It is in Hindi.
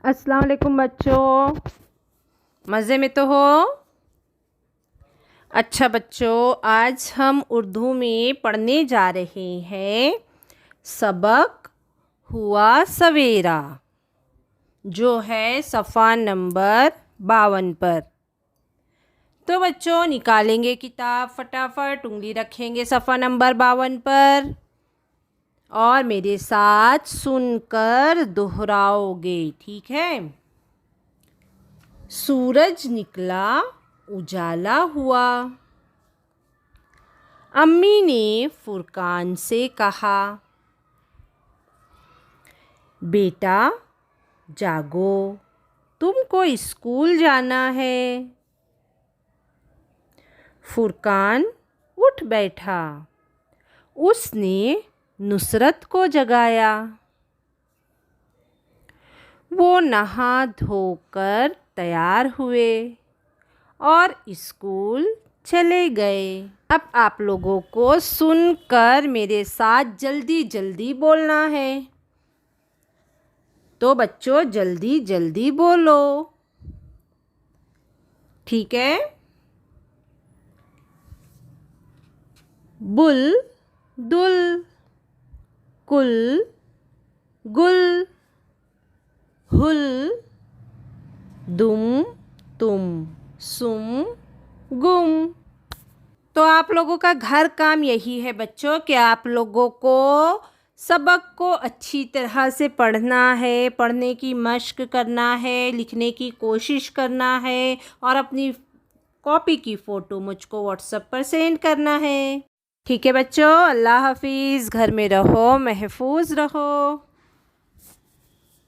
अस्सलाम वालेकुम बच्चों, मज़े में तो हो। अच्छा बच्चों, आज हम उर्दू में पढ़ने जा रहे हैं सबक हुआ सवेरा, जो है सफ़ा नंबर 52 पर। तो बच्चों निकालेंगे किताब फटाफट, उंगली रखेंगे सफ़ा नंबर 52 पर और मेरे साथ सुनकर दोहराओगे, ठीक है। सूरज निकला, उजाला हुआ। अम्मी ने फुरकान से कहा, बेटा जागो, तुमको स्कूल जाना है। फुरकान उठ बैठा, उसने नुसरत को जगाया। वो नहा धोकर तैयार हुए और स्कूल चले गए। अब आप लोगों को सुनकर मेरे साथ जल्दी जल्दी बोलना है, तो बच्चों जल्दी जल्दी बोलो, ठीक है। बुल दुल, कुल गुल, हुल दुम तुम, सुम गुम। तो आप लोगों का घर काम यही है बच्चों कि आप लोगों को सबक को अच्छी तरह से पढ़ना है, पढ़ने की मश्क करना है, लिखने की कोशिश करना है और अपनी कॉपी की फ़ोटो मुझको व्हाट्सएप पर सेंड करना है, ठीक है बच्चों। अल्लाह हाफिज़, घर में रहो, महफूज रहो।